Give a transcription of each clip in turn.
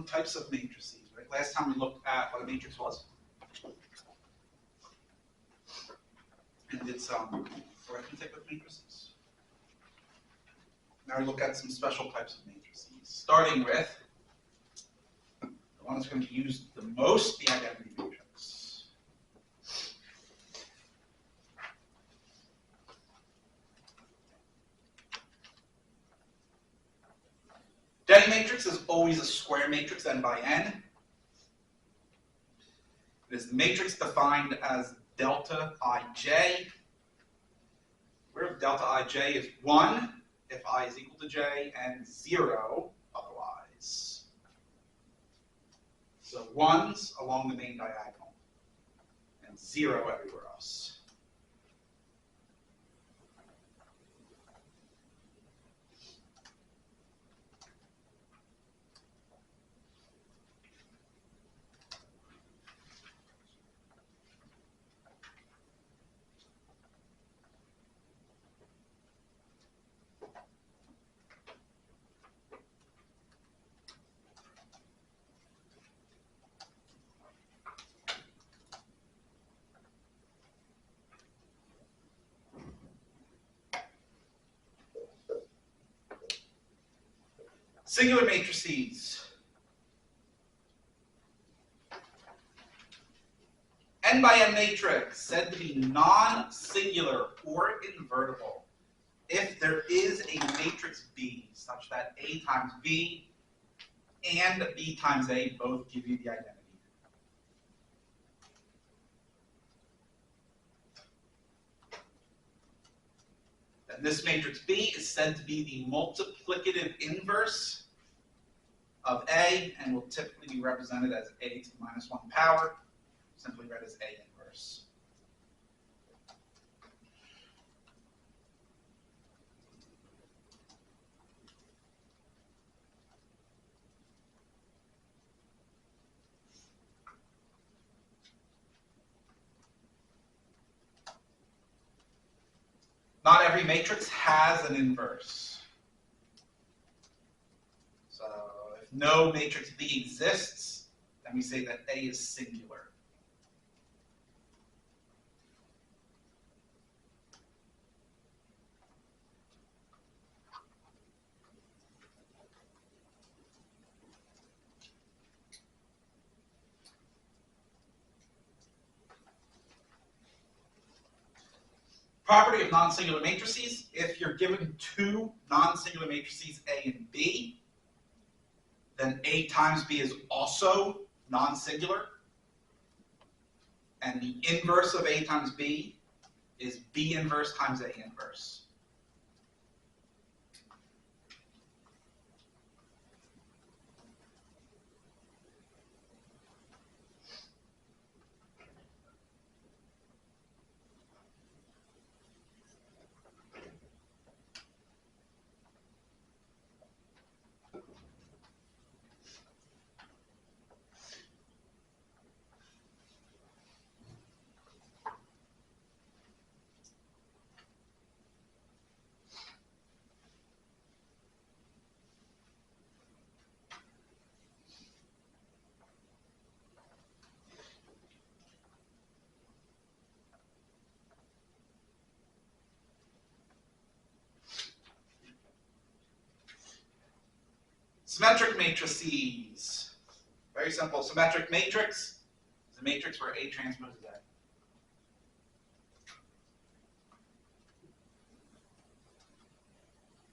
types of matrices, right? Last time we looked at what a matrix was. And did some arithmetic with matrices. Now we look at some special types of matrices, starting with the one that's going to be used the most, the identity matrix. Identity matrix is always a square matrix n by n. It is the matrix defined as delta ij, where delta ij is 1 if I is equal to j and 0 otherwise. So 1s along the main diagonal and 0 everywhere else. Singular matrices. N by n matrix said to be non-singular or invertible if there is a matrix B such that A times B and B times A both give you the identity. And this matrix B is said to be the multiplicative inverse of A and will typically be represented as A to the minus 1 power, simply read as A inverse. Not every matrix has an inverse. So if no matrix B exists, then we say that A is singular. Property of non-singular matrices: if you're given two non-singular matrices A and B, then A times B is also non-singular, and the inverse of A times B is B inverse times A inverse. Symmetric matrices. Very simple. Symmetric matrix is a matrix where A transposes A.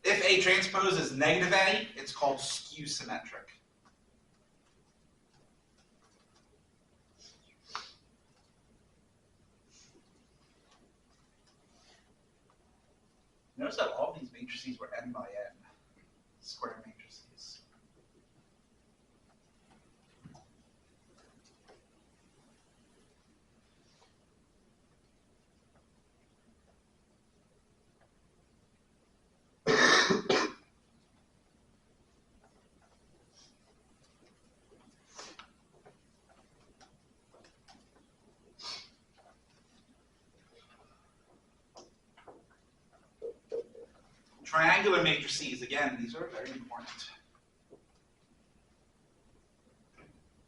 If A transpose is negative A, it's called skew symmetric. Notice that all these matrices were n by n, square matrices. Triangular matrices, again, these are very important.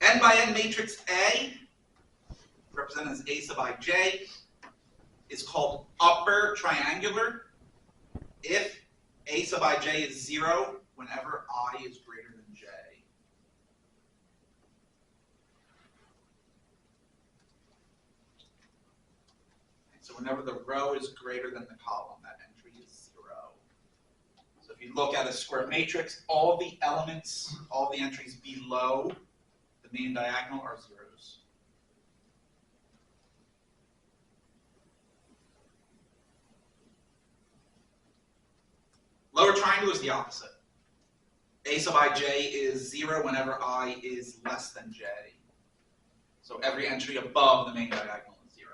N by N matrix A, represented as A sub ij, is called upper triangular if A sub ij is 0 whenever I is greater than j. So whenever the row is greater than the column, that entry is 0. So if you look at a square matrix, all the elements, all the entries below the main diagonal are zeros. Lower triangle is the opposite. A sub ij is 0 whenever I is less than j. So every entry above the main diagonal is 0.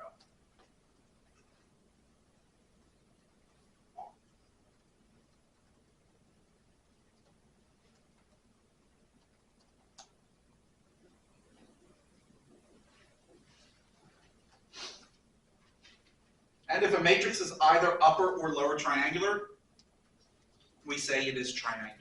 And if a matrix is either upper or lower triangular, we say it is triangular.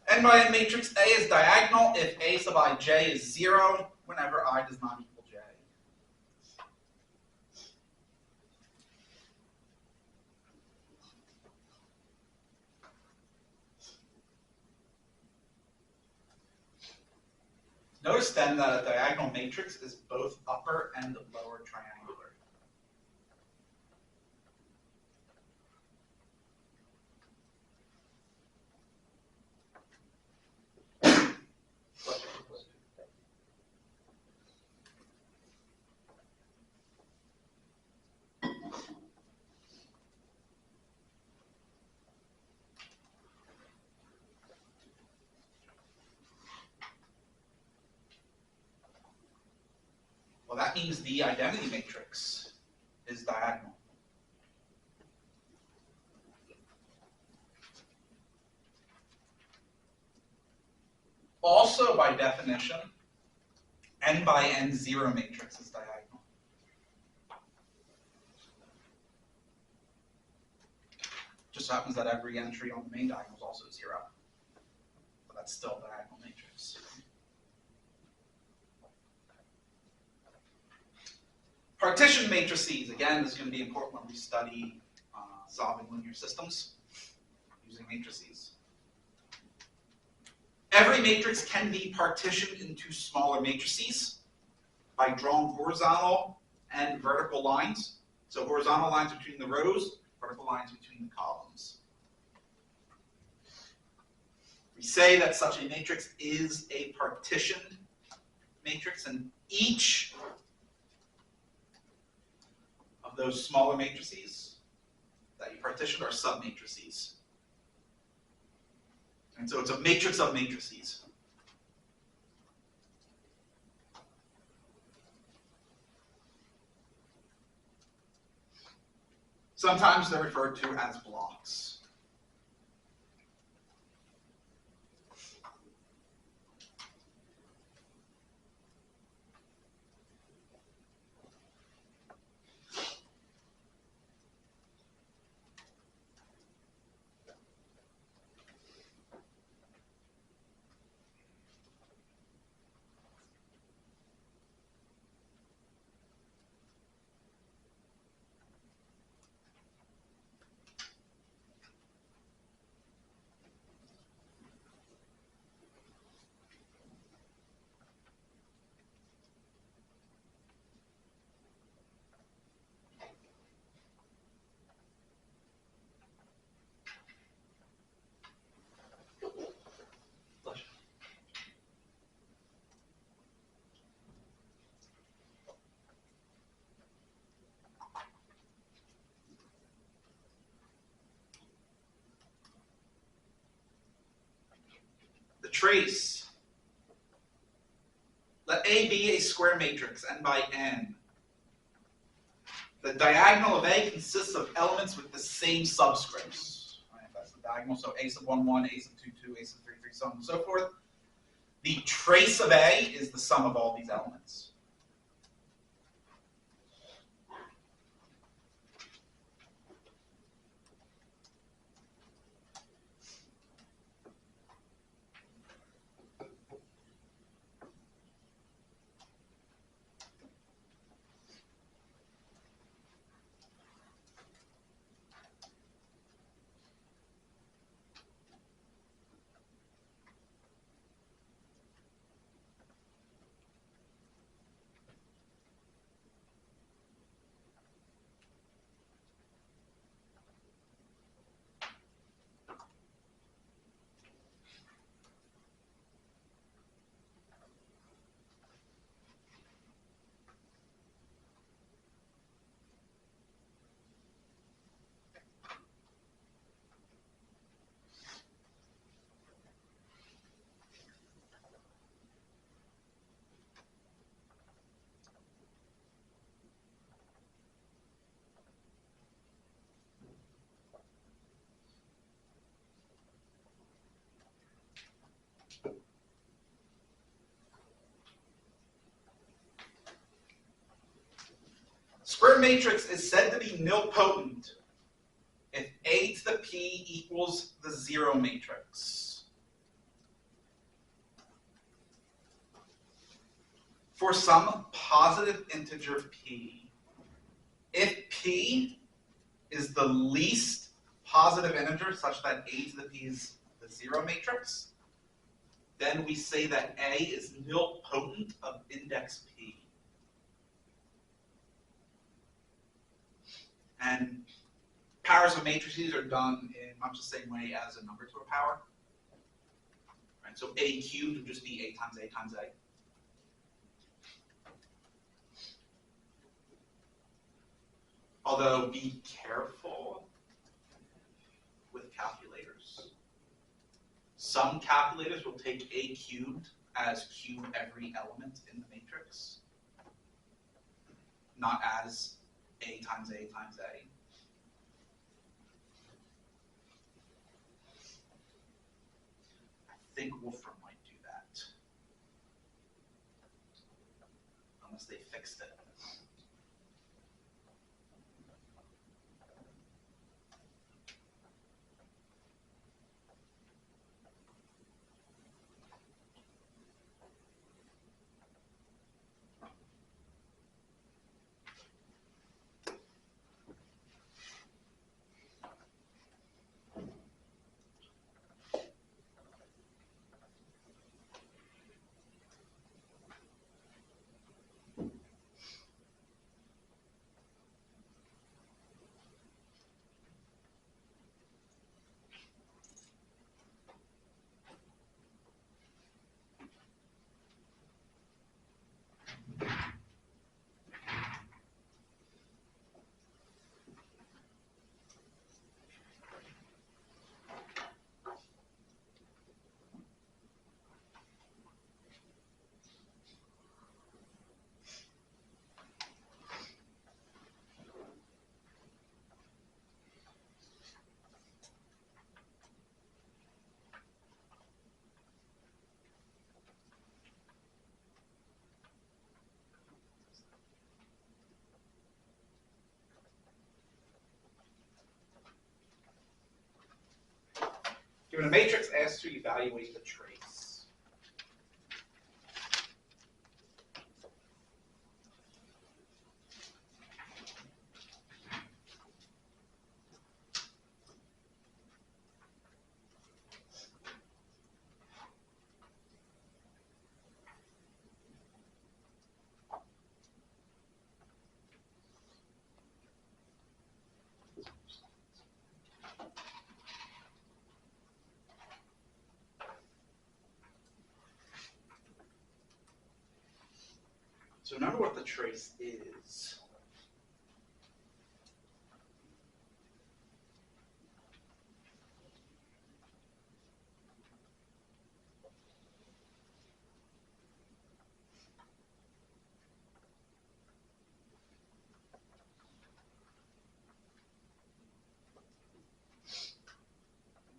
N by N matrix A is diagonal if A sub ij is 0 whenever I does not equal j. Notice then that a diagonal matrix is both upper and lower triangular. Well, that means the identity matrix is diagonal. Also, by definition, N by N 0 matrix is diagonal. Just happens that every entry on the main diagonal is also 0. But that's still a diagonal matrix. Partition matrices, again, this is going to be important when we study solving linear systems using matrices. Every matrix can be partitioned into smaller matrices by drawing horizontal and vertical lines. So horizontal lines between the rows, vertical lines between the columns. We say that such a matrix is a partitioned matrix, and each of those smaller matrices that you partitioned are submatrices. And so it's a matrix of matrices. Sometimes they're referred to as blocks. trace. Let A be a square matrix, n by n. The diagonal of A consists of elements with the same subscripts. Right, that's the diagonal, so A sub 1, 1, A sub 2, 2, A sub 3, 3, so on and so forth. The trace of A is the sum of all these elements. Square matrix is said to be nilpotent if A to the P equals the zero matrix. For some positive integer P, if P is the least positive integer such that A to the P is the zero matrix, then we say that A is nilpotent of index P. And powers of matrices are done in much the same way as a number to a power. Right? So A cubed would just be A times A times A. Although be careful with calculators. Some calculators will take A cubed as cube every element in the matrix, not as A times A times A. I think Wolfram might do that, unless they fixed it. Given a matrix, asked to evaluate the trace. So remember what the trace is.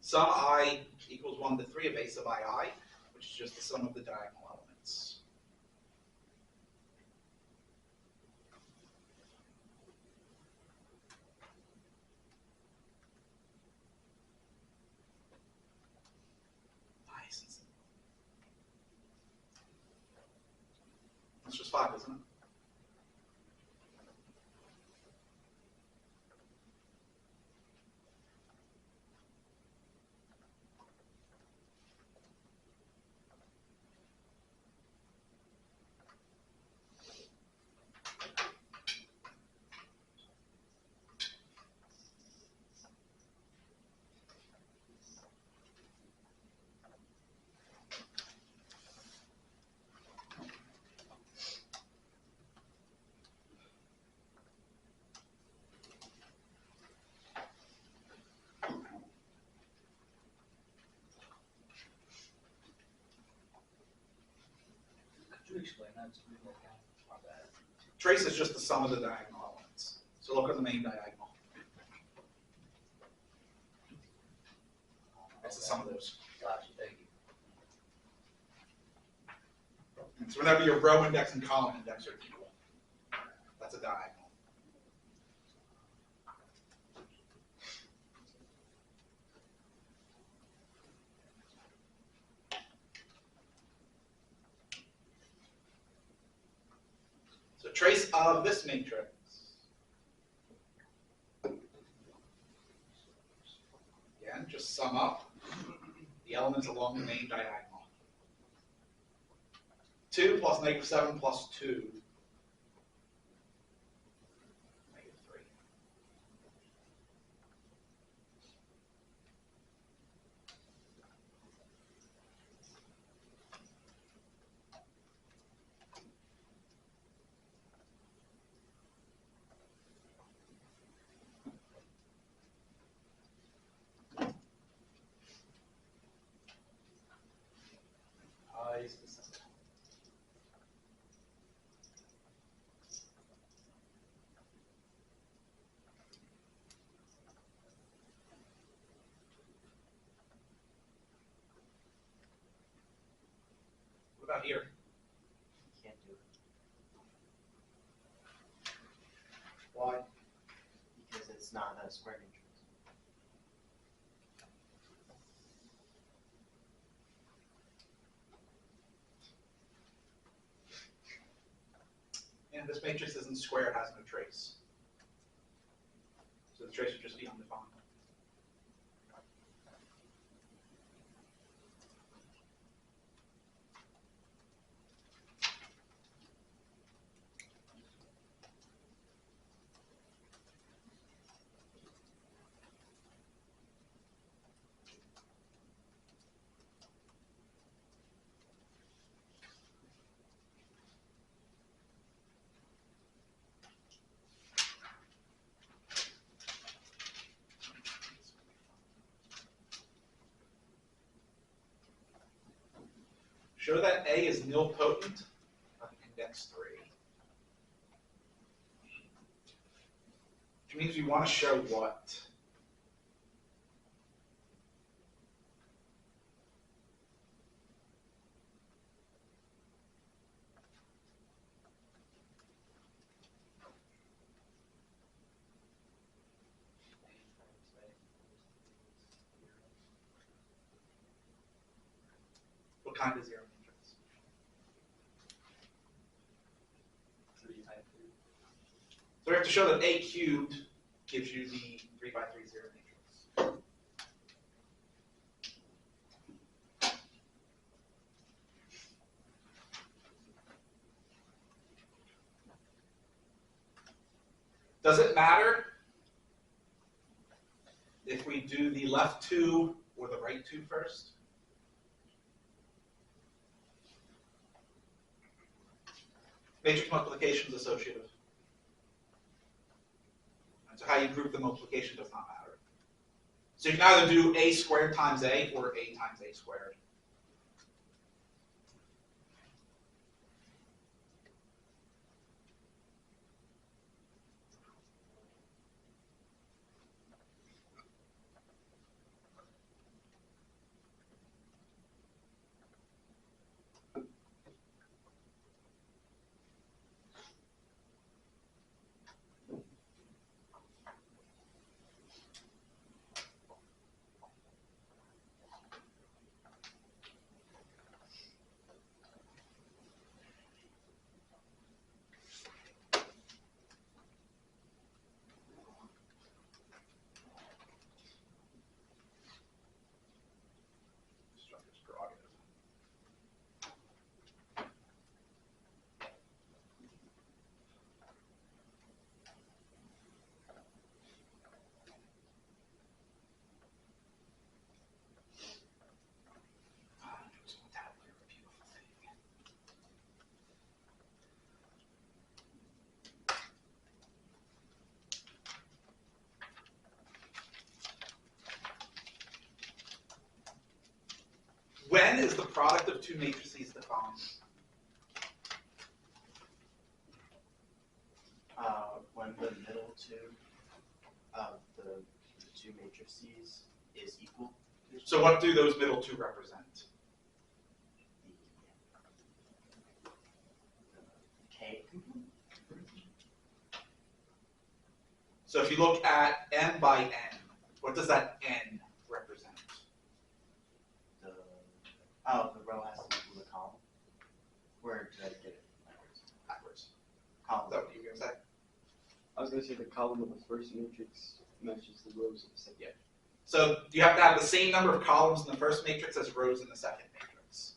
Sum I equals 1 to 3 of a sub I, which is just the sum of the diagonal elements. Nice. That's just 5, isn't it? Could you explain that to me? Like, how bad? Trace is just the sum of the diagonal elements. So look at the main diagonal. It's the sum of those. Gotcha, thank you. And so whenever your row index and column index are equal, that's a diagonal. So trace of this matrix. Again, just sum up the elements along the main diagonal. 2 plus -7 plus 2. -3. Is the sum. What about here? Can't do it. Why? Because it's not a square matrix. And this matrix isn't square, it has no trace. So the trace would just be undefined. Show that A is nilpotent of index 3. Which means we want to show what? What kind of zero matrix? 3 times 3. So we have to show that A cubed gives you the 3 by 3 zero matrix. Does it matter if we do the left 2 or the right 2 first? Matrix multiplication is associative. And so how you group the multiplication does not matter. So you can either do A squared times A or A times A squared. When is the product of two matrices defined? When the middle two of the two matrices is equal. So what do those middle two represent? K. So if you look at n by n, what does that n represent? The row has to equal the column. Where did I get it? Backwards. Column. Is that what you were going to say? I was going to say the column of the first matrix matches the rows of the second. Yeah. So you have to have the same number of columns in the first matrix as rows in the second matrix.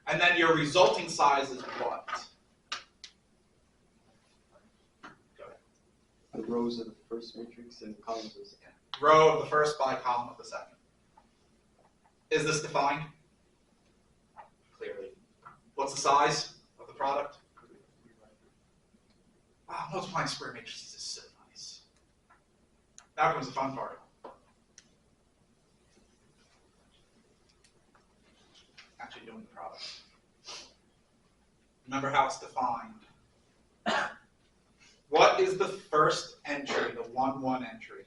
And then your resulting size is what? Go ahead. The rows of the first matrix and the columns of the second. Row of the first by column of the second. Is this defined? Clearly. What's the size of the product? Wow, multiplying square matrices is so nice. Now comes the fun part. Actually doing the product. Remember how it's defined. What is the first entry, the 1-1 entry?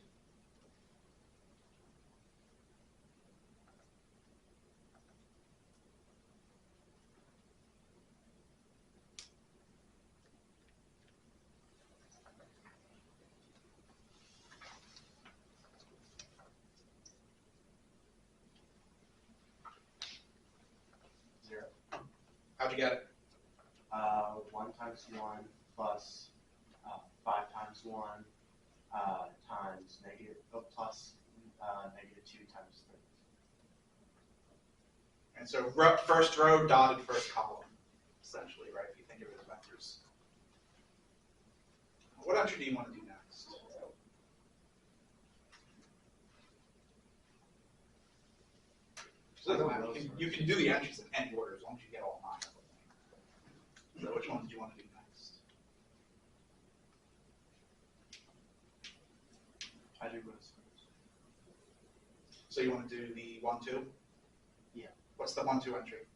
How'd you get it? 1 times 1 plus 5 times 1 times negative, plus negative 2 times 3. And so first row dotted first column, essentially, right? If you think of it as vectors. What entry do you want to do next? So it doesn't matter. You can do the entries in any order as long as you get all 9 of them. So which ones do you want to do next? I do rows first. So you want to do the 1-2? Yeah. What's the 1-2 entry?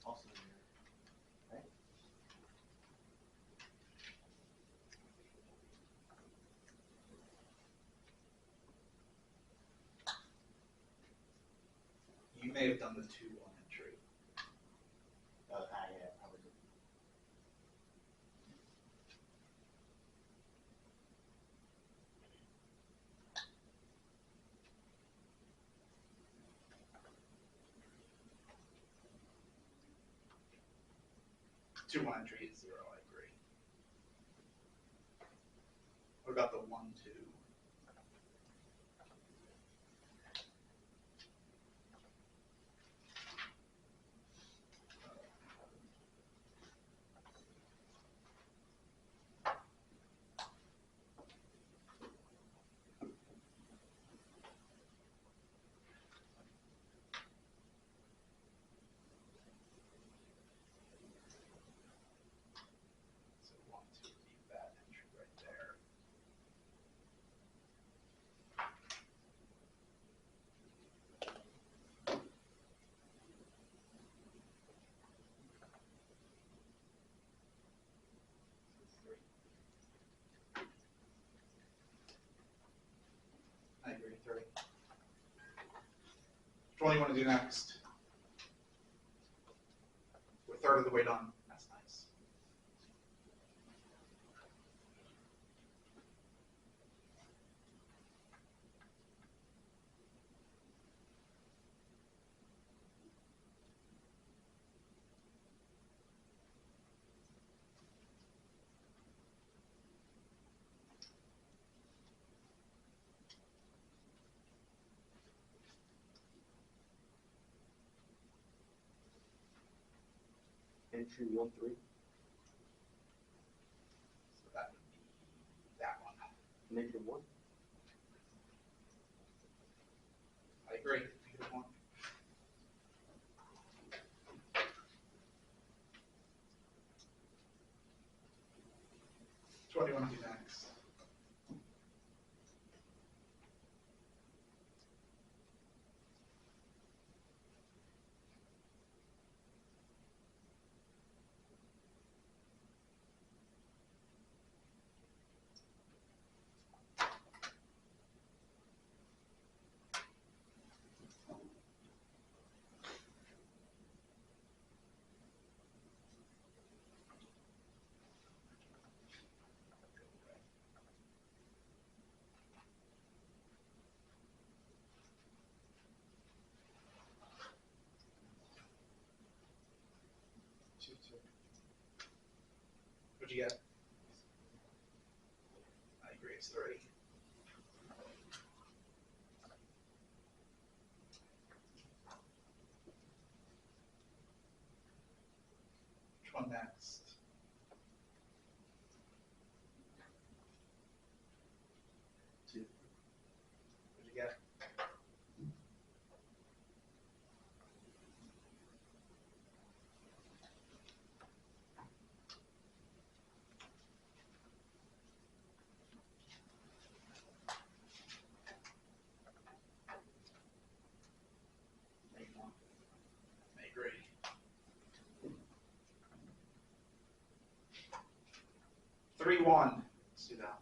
Also here, right? You may have done the 2-1 entry. Yeah, probably did. Two 1 entry is 0, I agree. What about the 1-2? So 1-2 would be that entry right there. I agree, 3. Which one do you want to do next? We're 1/3 of the way done. That's nice. Entry 1, 3. So that would be that one. Negative 1. I agree. -1. one do you want to do next? What'd you get? I agree, it's 3. Which one next? 2. What'd you get? I agree. 3, 1. Let's do that.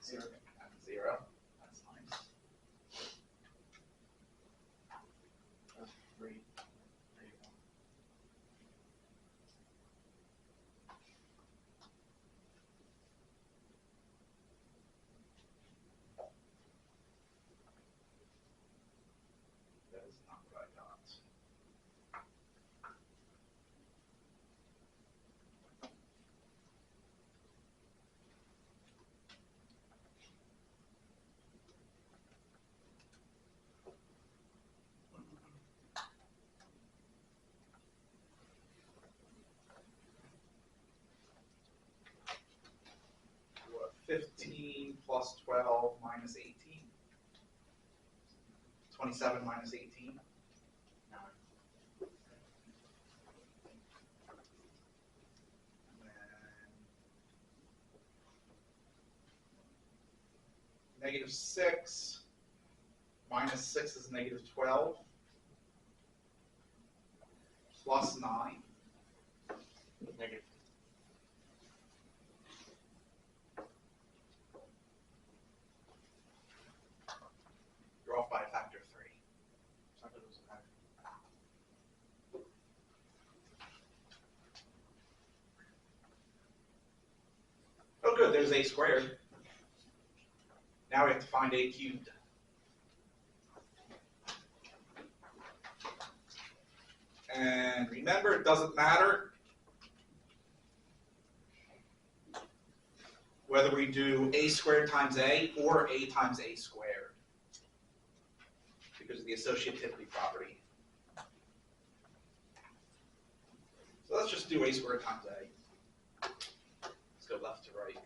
0. And 0. That's nice. 3. 3, 1. That is not what I got. What, 15 plus 12 minus 18? 27 minus 18? 9. And then -6 minus 6 is -12 plus 9. Negative. You're off by a factor of 3. I thought it was a factor. Oh good, there's a squared. Now we have to find a cubed. And remember, it doesn't matter whether we do a squared times a or a times a squared, because of the associativity property. So let's just do a squared times a. Let's go left to right.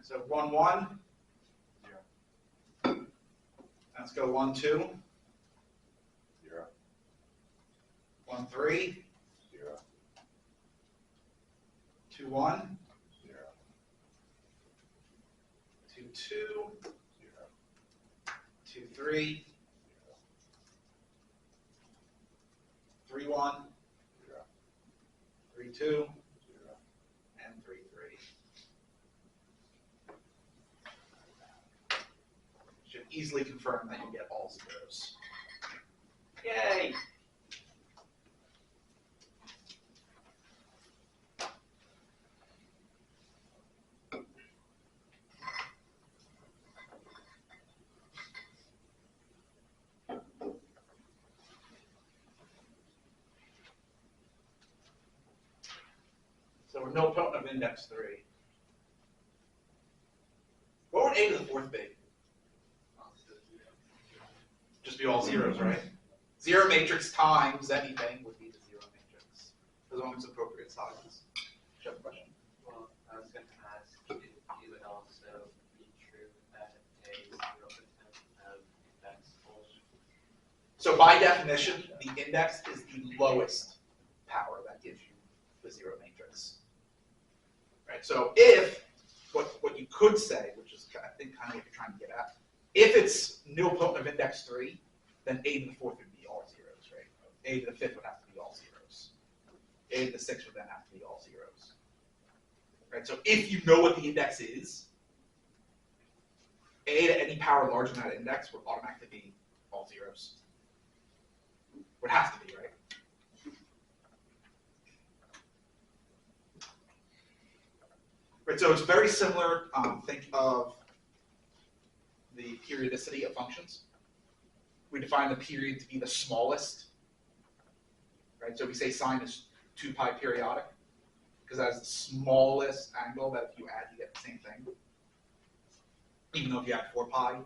So 1, 1. 0. Let's go 1, 2. 0. 1, 3. 0. 2, 1. 0. 2, 2. 0. 2, 3. 3, 1. 0. 3, 2. 0. And 3, 3. Should easily confirm that you get all zeros. Yay! So we're nilpotent of index 3. What would a to the fourth be? Just be all zeros, right? Zero matrix times anything would be the zero matrix, as long as appropriate sizes. Do you have a question? Well, I was going to ask if you would also be true that a nilpotent of index holds. So by definition, the index is the lowest power that gives you the zero matrix. Right? So if, what you could say, which is I think kind of what you're trying to get at, if it's nilpotent of index 3, then a to the fourth would be all zeros, right? A to the fifth would have to be all zeros. A to the sixth would then have to be all zeros. Right? So if you know what the index is, a to any power larger than that index would automatically be all zeros. Would have to be, right? Right, so it's very similar. Think of the periodicity of functions. We define the period to be the smallest. Right, so we say sine is 2 pi periodic because that is the smallest angle that if you add, you get the same thing. Even though if you add 4 pi, it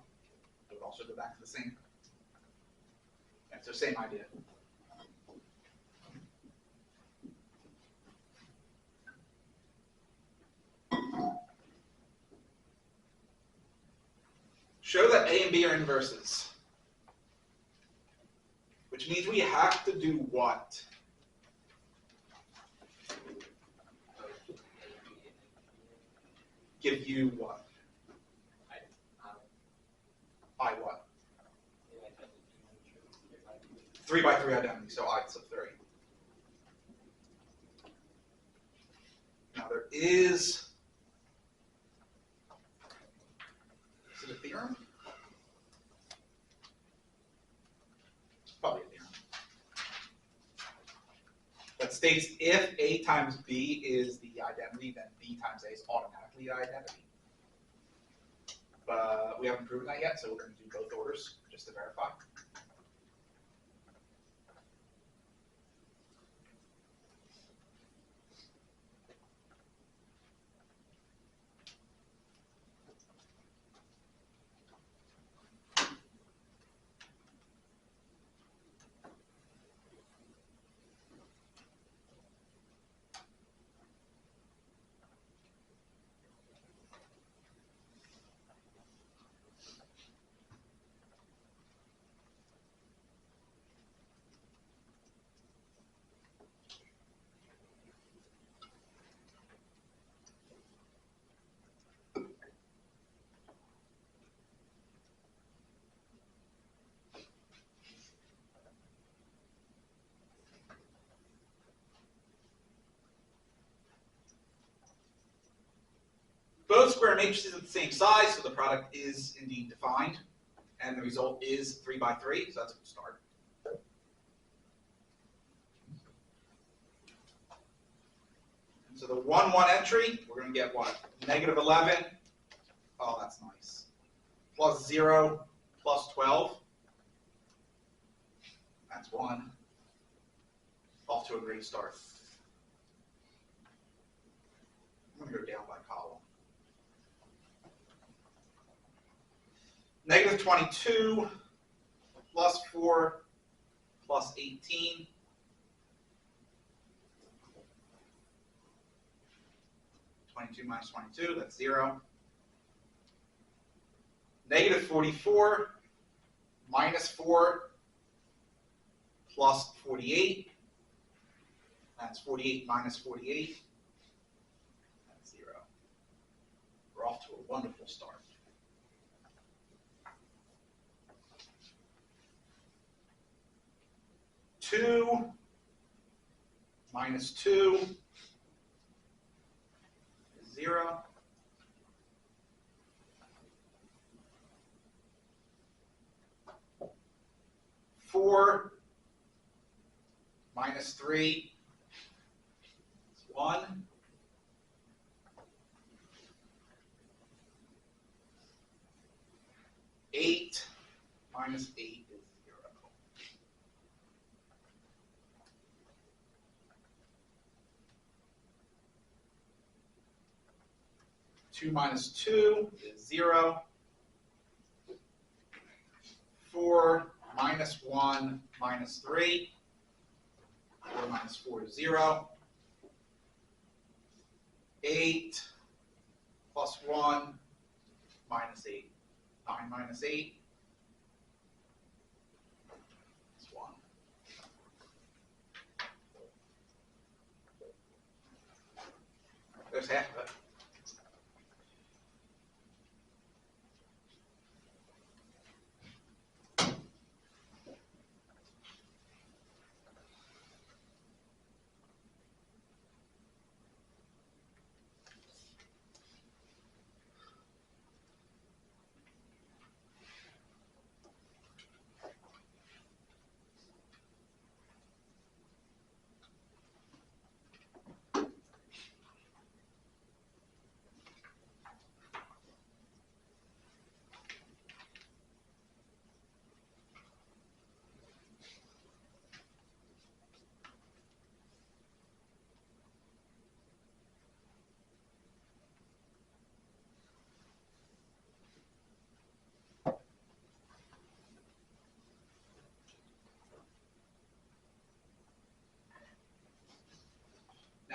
would also go back to the same. And so same idea. Show that A and B are inverses. Which means we have to do what? Give you what? I what? 3 by 3 identity, so I sub 3. Now there is it a theorem? Probably a theorem. That states if A times B is the identity, then B times A is automatically the identity. But we haven't proven that yet, so we're going to do both orders just to verify. Both square matrices are the same size, so the product is indeed defined, and the result is 3 by 3, so that's a good start. And so the 1, 1 entry, we're going to get what? Negative 11. Oh, that's nice. Plus 0, plus 12. That's 1. Off to a great start. I'm going to go down by column. Negative 22 plus 4 plus 18. (22 minus 22), that's 0. Negative 44 minus 4 plus 48. That's 48 minus 48. That's 0. We're off to a wonderful start. Two minus 2 is 0. 4 minus 3 is 1. 8 minus 8 is 0. 2 minus 2 is 0. 4 minus 1 minus 3. 4 minus 4 is 0. 8 plus 1 minus 8. 9 minus 8 is 1. There's half of it.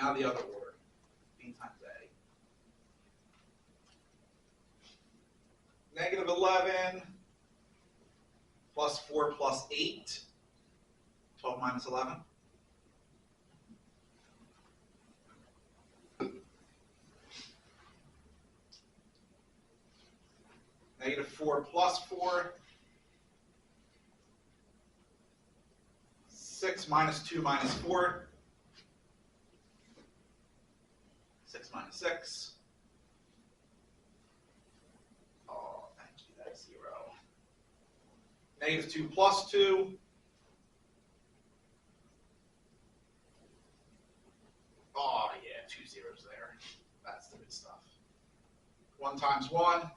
Now the other order, B times A. Negative 11 plus 4 plus 8, 12 minus 11. Negative 4 plus 4, 6 minus 2 minus 4, 6 minus 6. Oh, thank you, that's 0. Negative 2 plus 2. Oh, yeah, 2 zeros there. That's the good stuff. 1 times 1.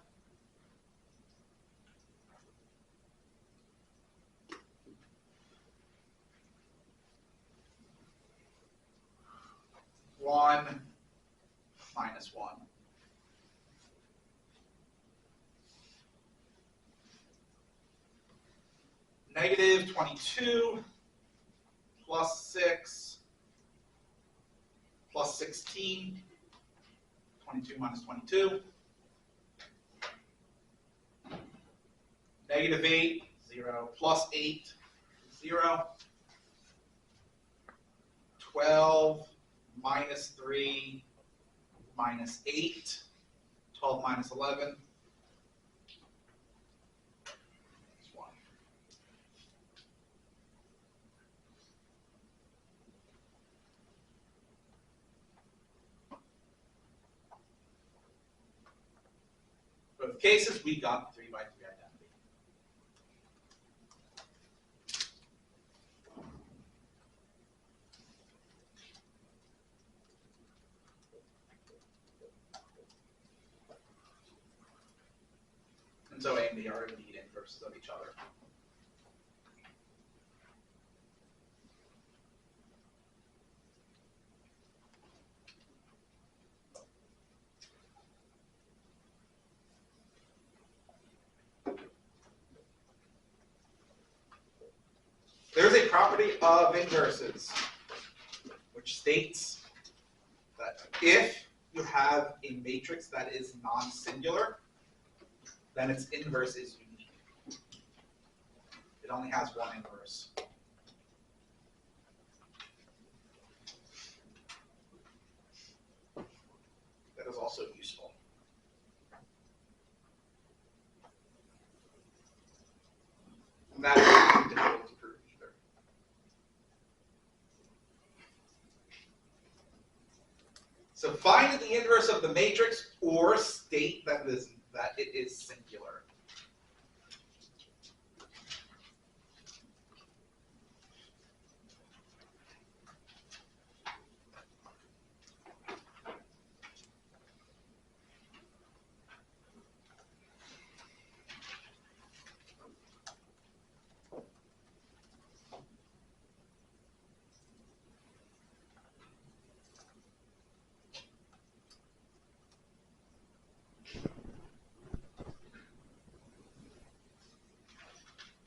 One minus 1. Negative 22 plus 6 plus 16. 22 minus 22. Negative 8, 0. Plus 8, 0. 12 minus 3 minus 8. 12 minus 11 is 1. Both cases, we got the 3 by 3 identity. And so A and B are indeed inverses of each other. There's a property of inverses which states that if you have a matrix that is non-singular, then its inverse is unique. It only has one inverse. That is also useful. And that is not difficult to prove either. So find the inverse of the matrix or state that it is singular.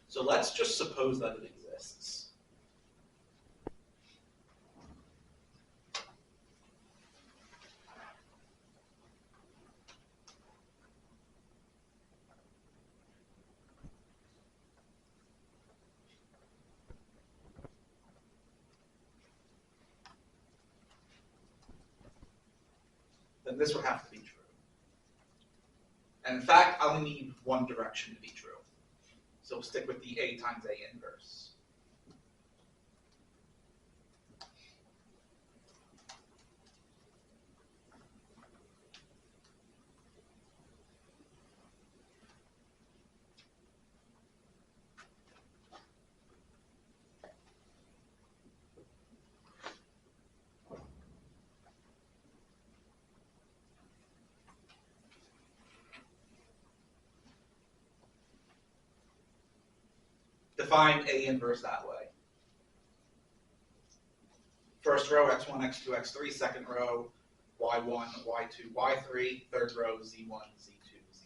So let's just suppose that it exists. Then this would have to be true. And in fact, I only need one direction to be true. So we'll stick with the A times A inverse. Define A inverse that way. First row, x1, x2, x3. Second row, y1, y2, y3. Third row, z1, z2, z3.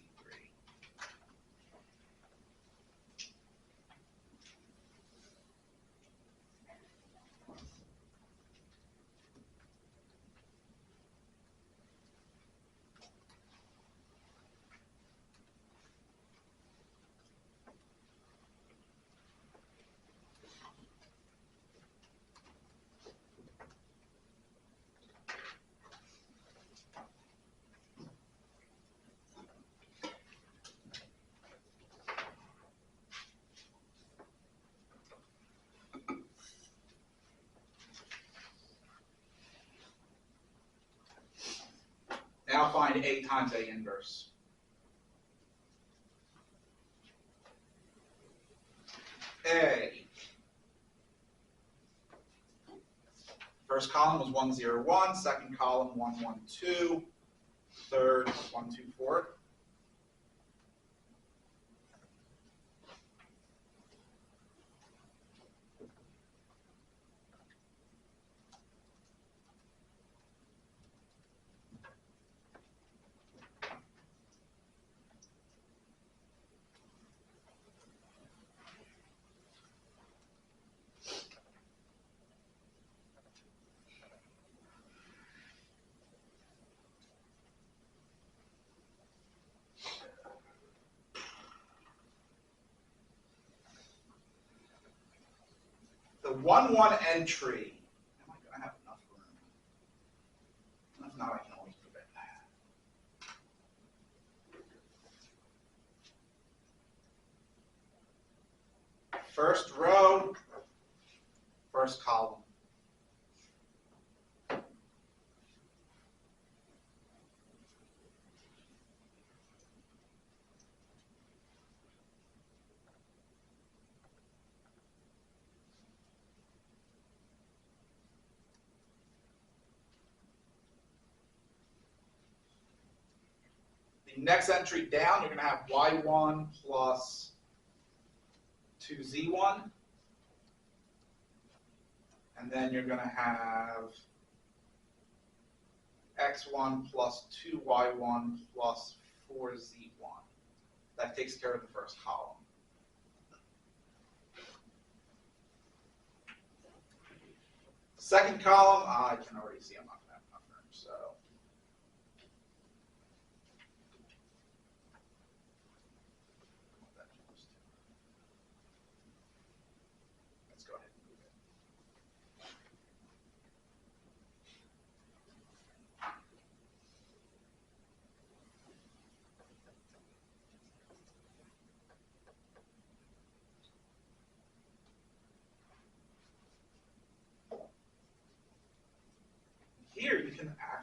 Now find A times A inverse. A. First column was 1, 0, 1. Second column, 1, 1, 2. Third, 1, 2, 4. The 1, 1 entry. Am I going to have enough room? If not, I can always move it. First row, first column. The next entry down, you're going to have y1 plus 2z1. And then you're going to have x1 plus 2y1 plus 4z1. That takes care of the first column. Second column, I can already see I'm not going to have enough room, so.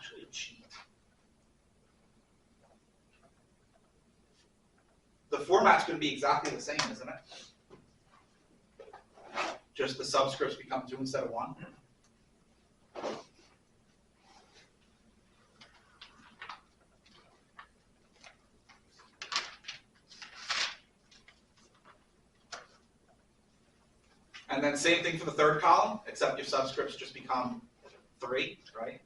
actually cheat. The format's going to be exactly the same, isn't it? Just the subscripts become 2 instead of 1. And then same thing for the third column, except your subscripts just become 3, right?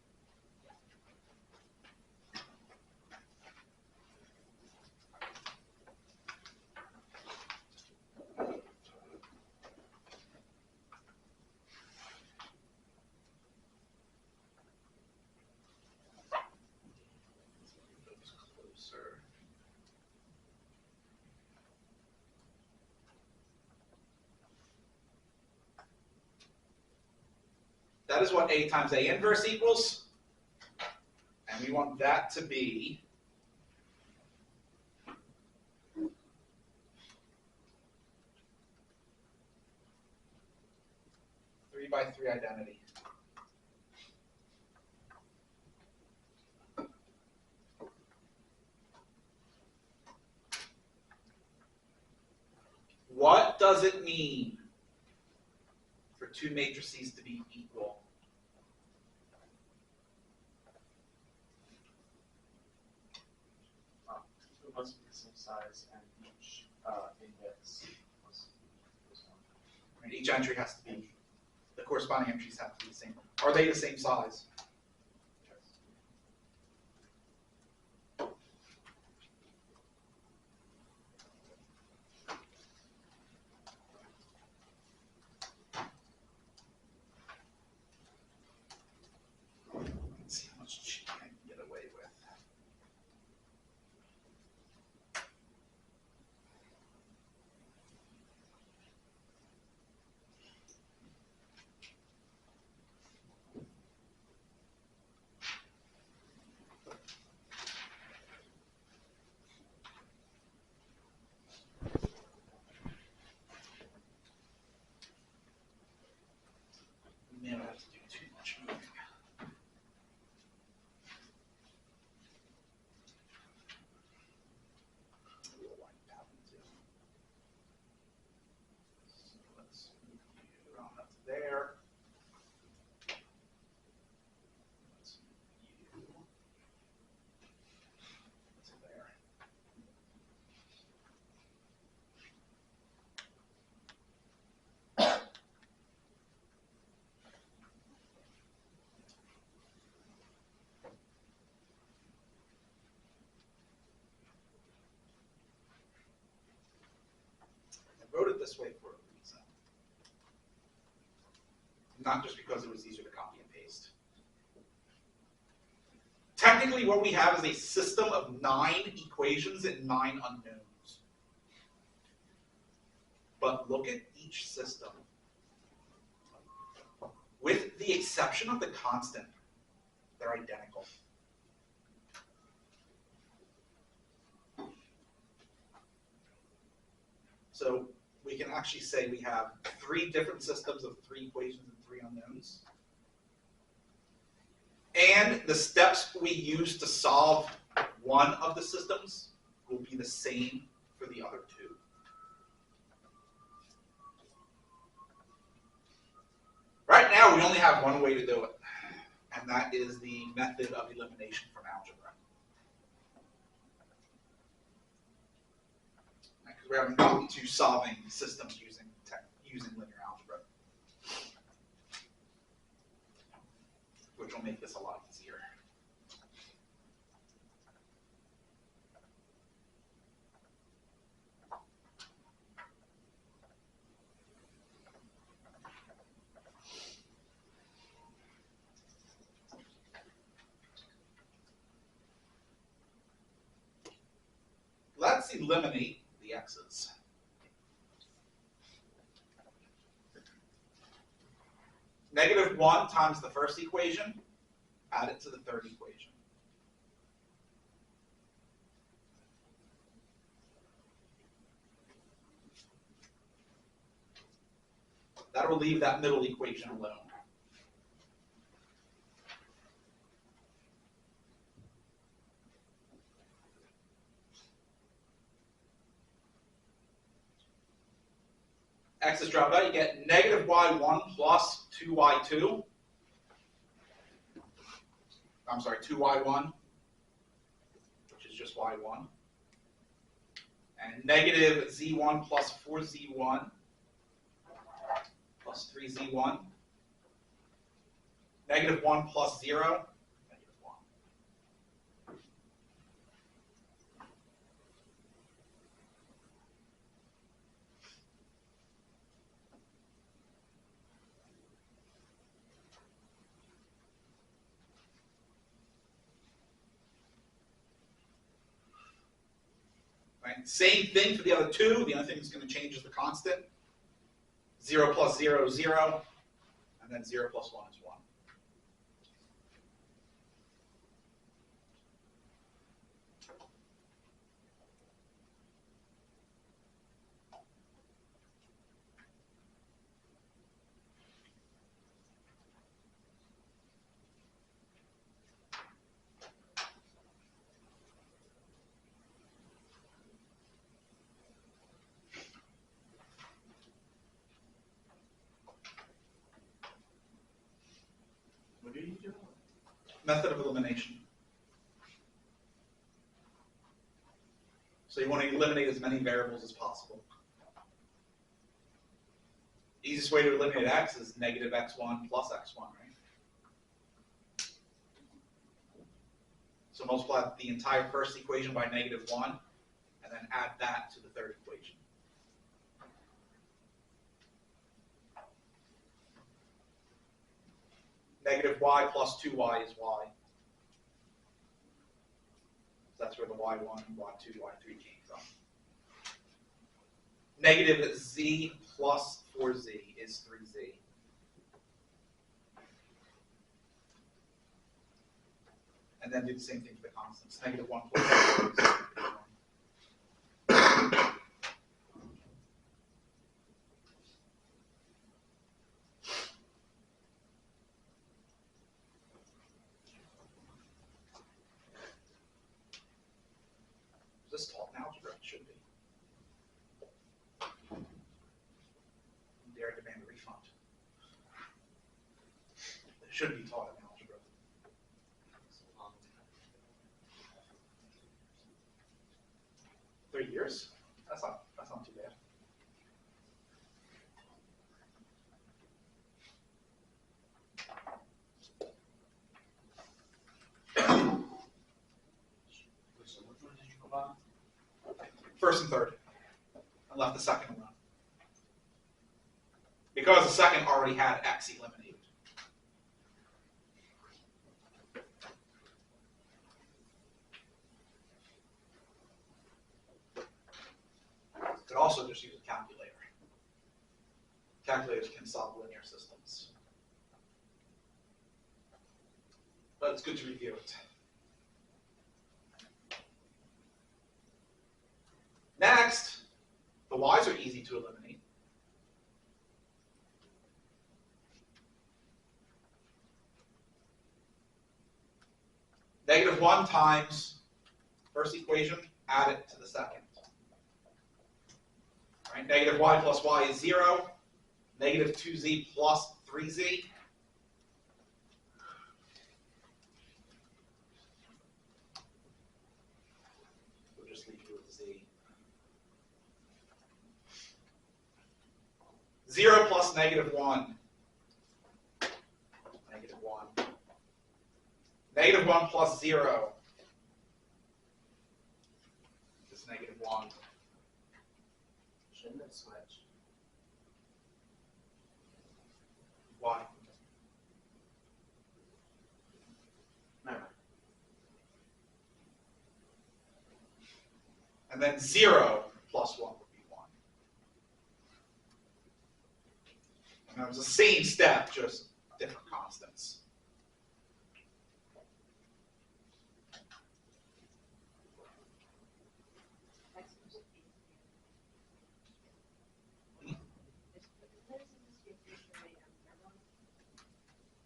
That is what A times A inverse equals. And we want that to be 3 by 3 identity. What does it mean for 2 matrices to be equal? It must be the same size, and each index must be this one. Right, each entry has to be, the corresponding entries have to be the same. Are they the same size? Let's see how much cheating I can get away with. Man, I have to do too much moving. We'll wipe that one too. So let's move you on up to there. Let's move you to there. I wrote it this way for a reason. Not just because it was easier to copy and paste. Technically, what we have is a system of 9 equations and 9 unknowns. But look at each system. With the exception of the constant, they're identical. So we can actually say we have 3 different systems of 3 equations and 3 unknowns. And the steps we use to solve one of the systems will be the same for the other 2. Right now, we only have one way to do it, and that is the method of elimination from algebra. Because we haven't gotten to solving systems using linear algebra, which will make this a lot easier. Let's eliminate the x's. -1 times the first equation, add it to the third equation. That will leave that middle equation alone. x is dropped out, you get negative y1 plus 2y2. I'm sorry, 2y1, which is just y1. And negative z1 plus 4z1 plus 3z1. Negative 1 plus 0, negative 1. Right? Same thing for the other two. The only thing that's going to change is the constant. 0 plus 0 is 0, and then 0 plus 1 is 1. What are you doing? Method of elimination. So you want to eliminate as many variables as possible. The easiest way to eliminate x is negative x1 plus x1, right? So multiply the entire first equation by negative 1, and then add that to the third equation. Negative y plus 2y is y. That's where the y1, y2, y3 came from. Negative z plus 4z is 3z. And then do the same thing for the constants. Negative 1 plus 0 is negative 1. Is this taught in algebra? It should be. Dare demand a refund. It should be taught in algebra. It's a long time. 3 years? That's not too bad. So which one did you go on? First and third. And left the second one. Because the second already had x eliminated. Could also just use a calculator. Calculators can solve linear systems. But it's good to review it. Next, the y's are easy to eliminate. Negative 1 times first equation, add it to the second. Right? Negative y plus y is 0. Negative 2z plus 3z. We'll just leave you with z. 0 plus negative 1. Negative 1. Negative 1 plus 0 is negative 1. Shouldn't it switch? Why? Never mind. And then 0 plus 1 would be 1. And that was the same step, just different constants.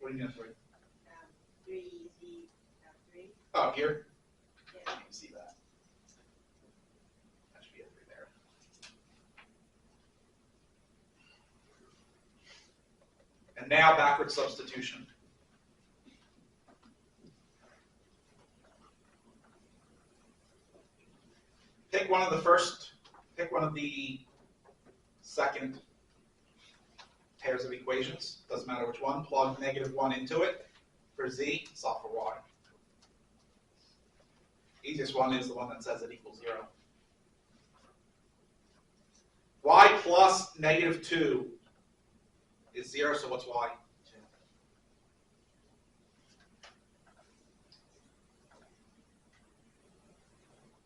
What do you mean? 3Z3. Oh, here? Yeah. I can see that. That should be a 3 there. And now backward substitution. Pick one of the second pairs of equations. Doesn't matter which one. Plug -1 into it for z, solve for y. Easiest one is the one that says it equals 0. Y plus -2 is 0, so what's y? 2.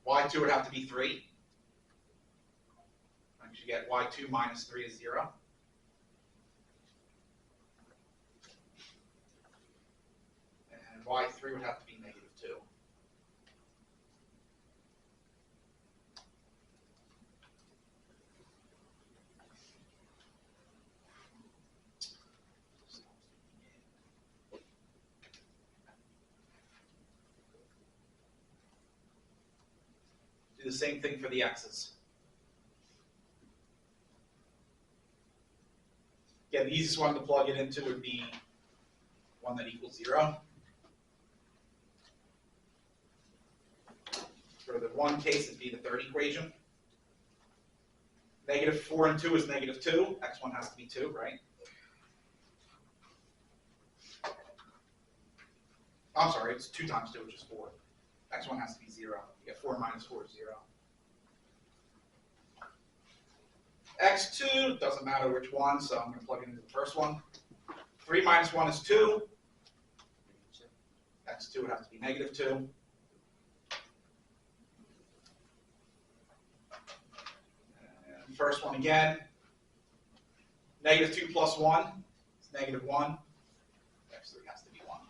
Y2 would have to be 3. You get y2 minus 3 is 0. And y3 would have to be -2. Do the same thing for the x's. Again, the easiest one to plug it into would be one that equals 0. For the one case, it'd be the third equation. -4 and 2 is -2. X1 has to be 2, right? I'm sorry, it's 2 times 2, which is 4. X1 has to be 0. You get 4 minus 4 is 0. X2, doesn't matter which one, so I'm going to plug it into the first one. 3 minus 1 is 2. X2 would have to be -2. And first one again. -2 plus 1 is -1. X3 has to be 1.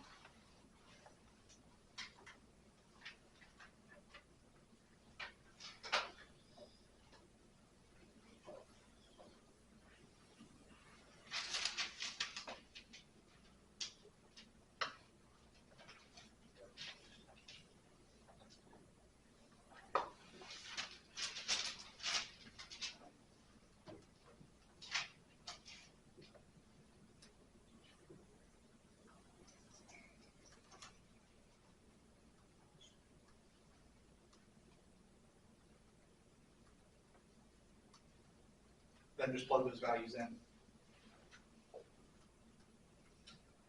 Then just plug those values in.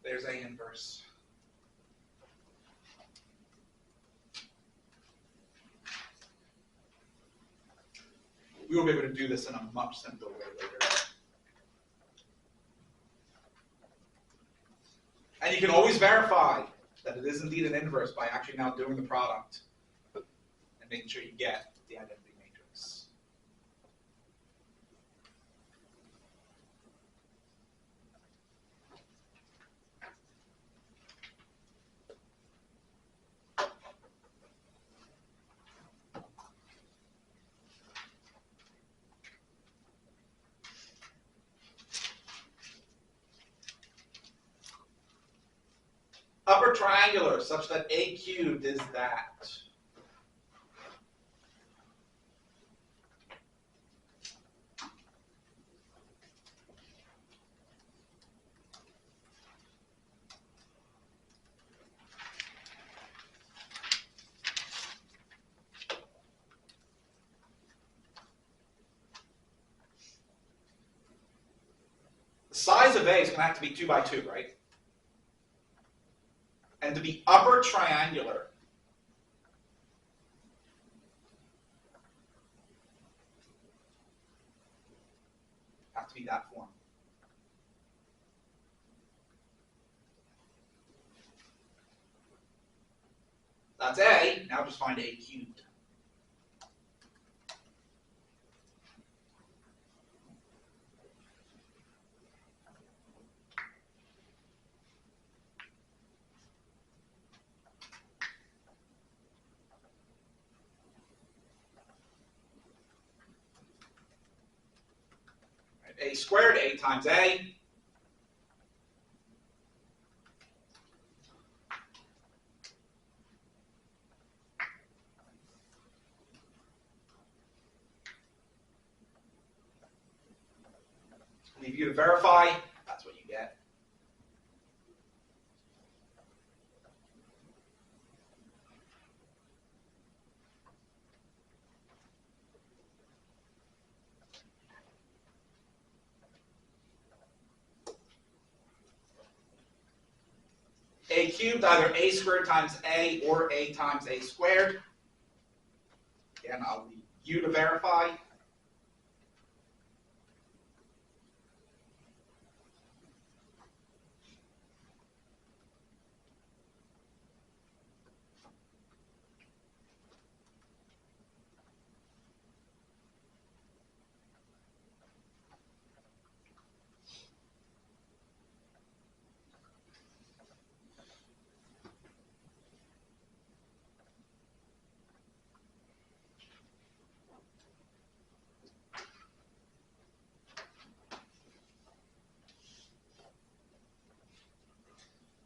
There's A inverse. We will be able to do this in a much simpler way later. And you can always verify that it is indeed an inverse by actually now doing the product and making sure you get the identity matrix. Upper triangular such that A cubed is that. The size of A is going to have to be 2 by 2, right? And to be upper triangular, have to be that form. That's A. Now just find A cubed. A squared, A times A. Leave you to verify, that's what you get. a cubed, either a squared times a or a times a squared. Again, I'll leave you to verify.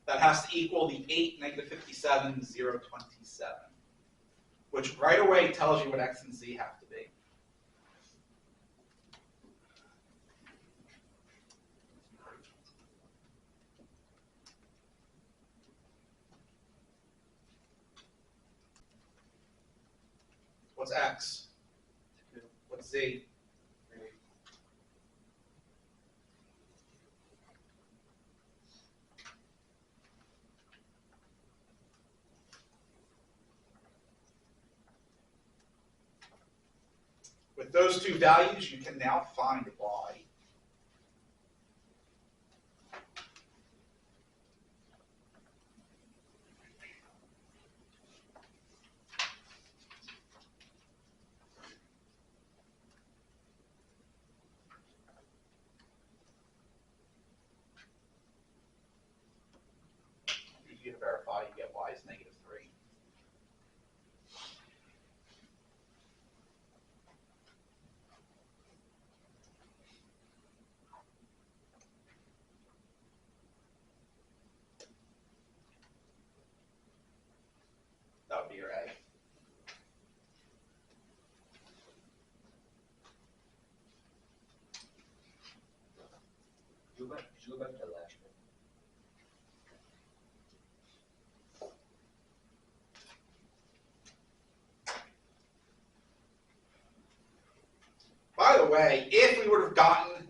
That has to equal the 8, negative 57, 0, 27, which right away tells you what x and z have to be. What's x? 2, What's z? 3, With those two values, you can now find y. If you verify, you get y is negative 3. That would be your a. Should we go back to the last one? By the way, if we would have gotten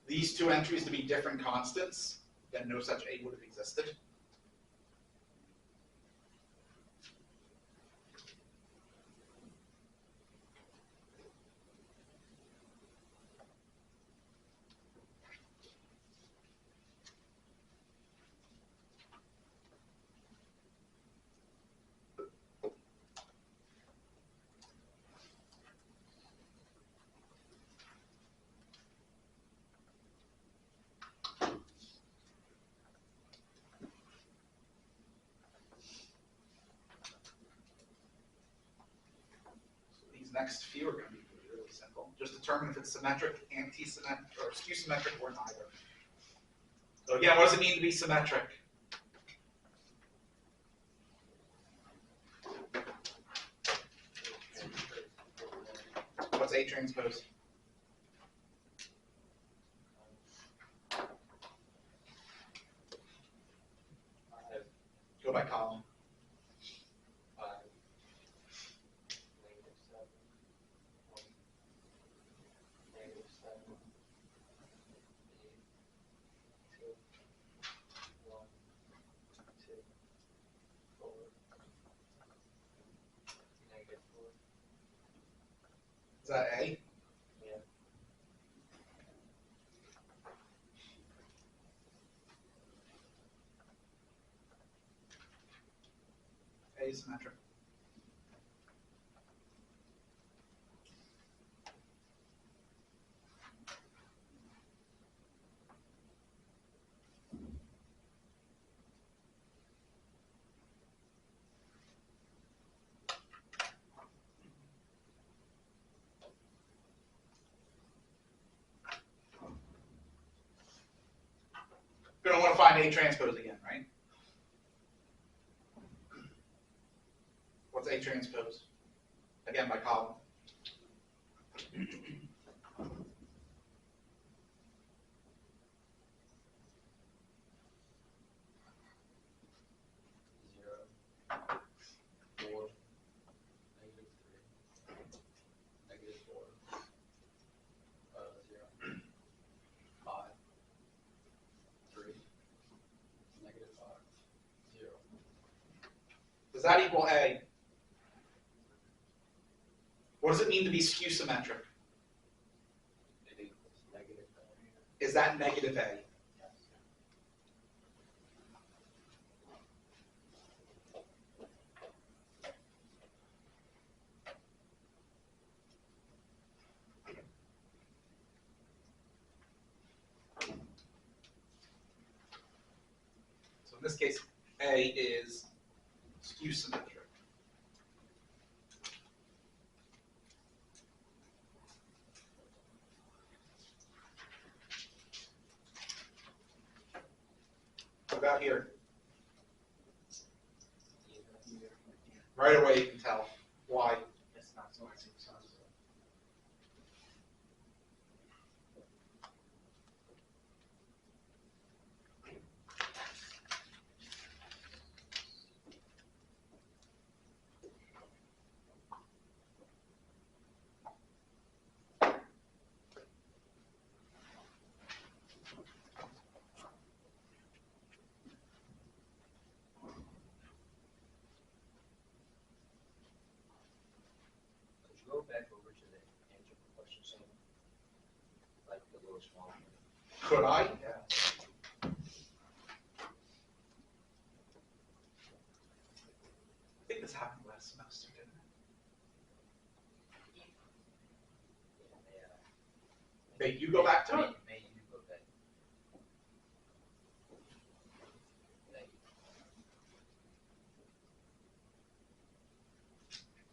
these two entries to be different constants, then no such a would have existed. Next few are going to be really simple. Just determine if it's symmetric, anti-symmetric, or skew-symmetric, or neither. So again, what does it mean to be symmetric? What's A transpose? Go by column. 5, negative 7, 1, negative 7, 8, 2, 1, 2, 4, negative 4. Is that A? Yeah. A is symmetric. You're going to want to find A transpose again, right? What's A transpose? Again, by column. 0, 4, negative 3, negative 4, 0, 5, that equal A? What does it mean to be skew symmetric? It equals negative value. Is that negative A? So in this case, A is skew symmetric. What about here? Right away you can tell. Why? It's not so much. Could you go back over to the algebra question some? Like the little small one. Could I? Yeah. I think this happened last semester, didn't it? Yeah. Hey, you go back to it. May you go back. Thank you.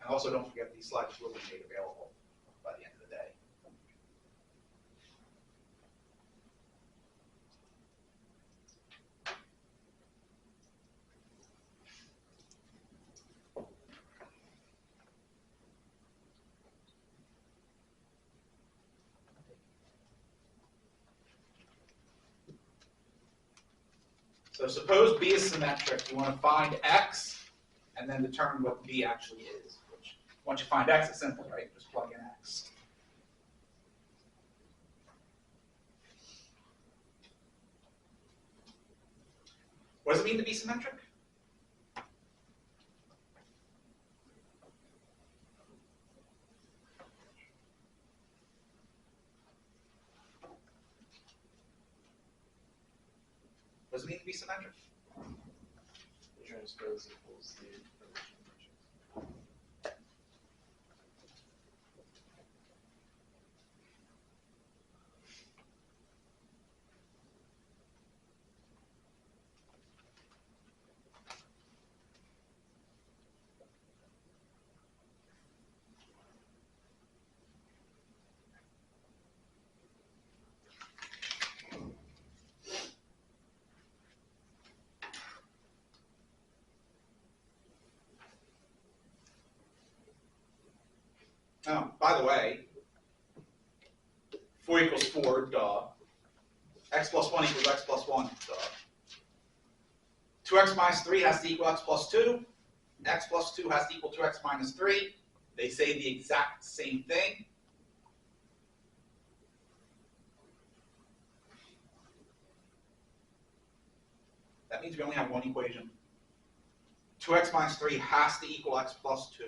And also don't forget these slides will be made available by the end of the day. So suppose B is symmetric. You want to find X and then determine what B actually is. Which, once you find X, it's simple, right? Just plug in X. What does it mean to be symmetric? What does it mean to be symmetric? The transpose equals the original matrix. Oh, by the way, 4 equals 4, duh. X plus 1 equals X plus 1, duh. 2x minus 3 has to equal X plus 2. X plus 2 has to equal 2x minus 3. They say the exact same thing. That means we only have one equation. 2x minus 3 has to equal X plus 2.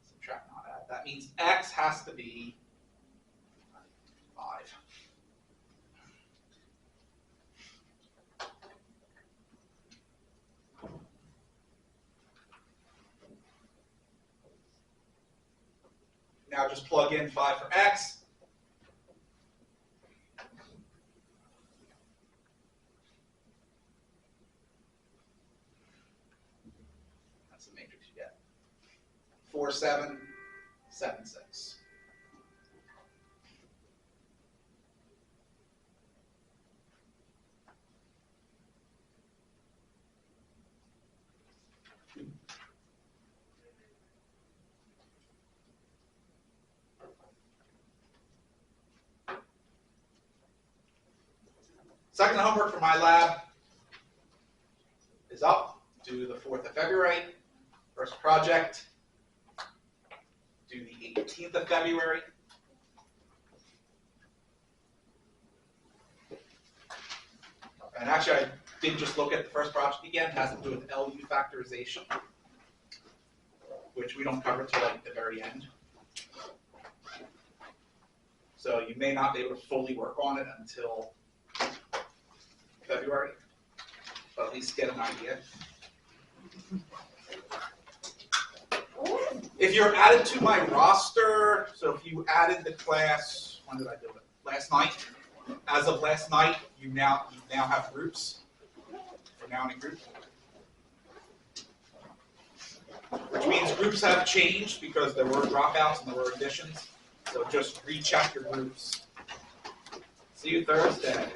Subtract, not add. That means X has to be 5. Now just plug in 5 for X. That's the matrix you get. 4, 7, 7, 6. Second homework for my lab is up, due the 4th of February. First project, due the 18th of February. And actually, I did just look at the first project again. It has to do with LU factorization, which we don't cover till like the very end. So you may not be able to fully work on it until February, but at least get an idea. If you're added to my roster, so if you added the class, when did I do it? Last night. As of last night, you now have groups. We're now in a group. Which means groups have changed because there were dropouts and there were additions. So just recheck your groups. See you Thursday.